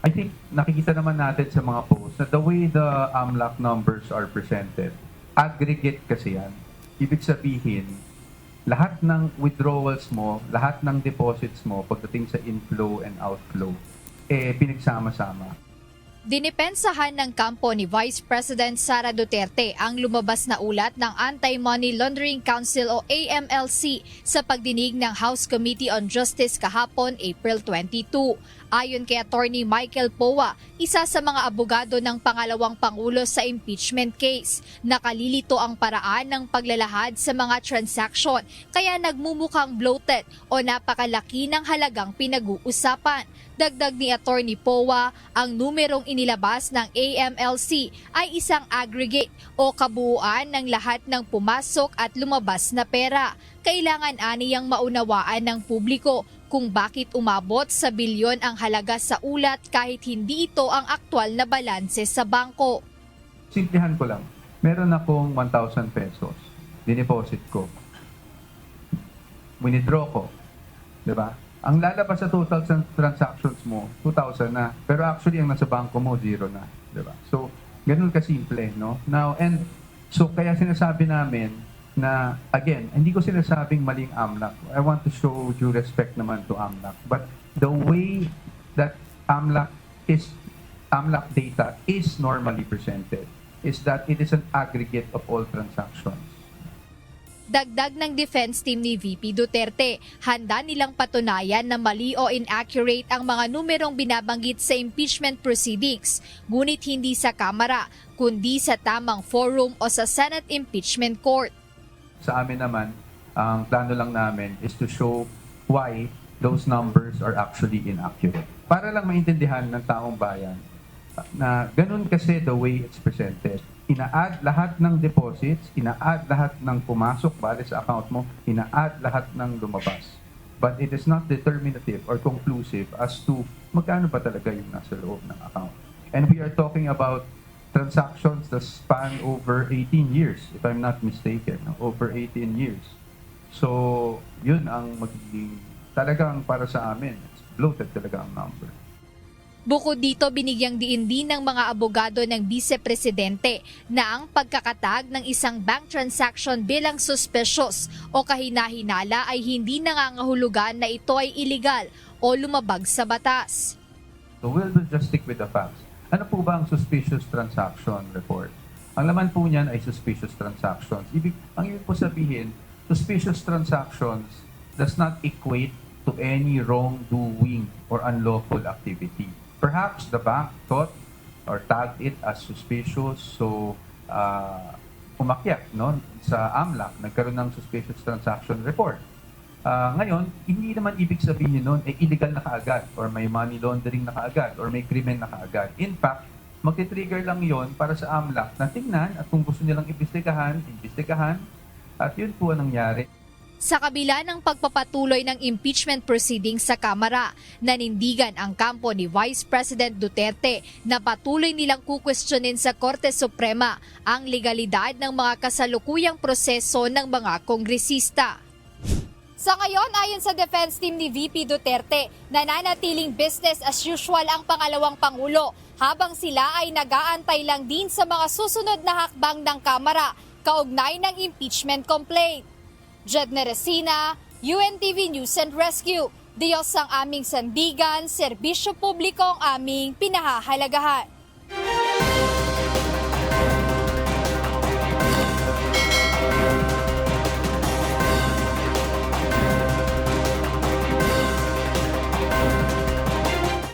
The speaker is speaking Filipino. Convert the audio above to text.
I think nakikita naman natin sa mga posts na the way the AMLAC numbers are presented, aggregate kasi yan. Ibig sabihin, lahat ng withdrawals mo, lahat ng deposits mo pagdating sa inflow and outflow, pinagsama-sama. Dinipensahan ng kampo ni Vice President Sara Duterte ang lumabas na ulat ng Anti-Money Laundering Council o AMLC sa pagdinig ng House Committee on Justice kahapon April 22. Ayon kay Attorney Michael Powa, isa sa mga abogado ng pangalawang Pangulo sa impeachment case, nakalilito ang paraan ng paglalahad sa mga transaksyon kaya nagmumukhang bloated o napakalaki ng halagang pinag-uusapan. Dagdag ni Attorney Powa, ang numerong inilabas ng AMLC ay isang aggregate o kabuuan ng lahat ng pumasok at lumabas na pera. Kailangan aniyang maunawaan ng publiko kung bakit umabot sa bilyon ang halaga sa ulat kahit hindi ito ang aktwal na balanse sa bangko. Simplihan ko lang, meron akong 1,000 pesos, dineposit ko, withdraw ko, di ba? Ang lalabas sa total transactions mo, 2,000 na. Pero actually, ang nasa bangko mo, 0 na. Diba? So, ganun kasimple, no? Now, and so kaya sinasabi namin na, again, hindi ko sinasabing maling AMLAC. I want to show due respect naman to AMLAC. But the way that AMLAC data is normally presented is that it is an aggregate of all transactions. Dagdag ng defense team ni VP Duterte, handa nilang patunayan na mali o inaccurate ang mga numerong binabanggit sa impeachment proceedings, ngunit hindi sa Kamara, kundi sa tamang forum o sa Senate Impeachment Court. Sa amin naman, ang plano lang namin is to show why those numbers are actually inaccurate. Para lang maintindihan ng taong bayan na ganun kasi the way it's presented. Ina-add lahat ng deposits, ina-add lahat ng pumasok bale sa account mo, ina-add lahat ng lumabas. But it is not determinative or conclusive as to magkano ba talaga yung nasa loob ng account. And we are talking about transactions that span over 18 years, if I'm not mistaken, over 18 years. So, yun ang magiging talagang para sa amin. It's bloated talaga ang number. Bukod dito, binigyang diin din ng mga abogado ng Vice-Presidente na ang pagkakatag ng isang bank transaction bilang suspicious o kahina-hinala ay hindi nangangahulugan na ito ay illegal o lumabag sa batas. So we'll just stick with the facts. Ano po ba ang suspicious transaction report? Ang laman po niyan ay suspicious transactions. Ang ibig po sabihin, suspicious transactions does not equate to any wrongdoing or unlawful activity. Perhaps the bank thought or tagged it as suspicious, so umakyat sa AMLAC, nagkaroon ng suspicious transaction report. Ngayon, hindi naman ibig sabihin nun, illegal na kaagad, or may money laundering na kaagad, or may krimen na kaagad. In fact, magti-trigger lang yon para sa AMLAC na tingnan at kung gusto nilang imbestigahan, at yun po ang nangyari. Sa kabila ng pagpapatuloy ng impeachment proceedings sa Kamara, nanindigan ang kampo ni Vice President Duterte na patuloy nilang kukwestiyonin sa Korte Suprema ang legalidad ng mga kasalukuyang proseso ng mga kongresista. Sa ngayon, ayon sa defense team ni VP Duterte, nananatiling business as usual ang pangalawang Pangulo habang sila ay nag-aantay lang din sa mga susunod na hakbang ng Kamara kaugnay ng impeachment complaint. Jedne Resina, UNTV News and Rescue. Diyos ang aming sandigan, serbisyo publiko ang aming pinahahalagahan.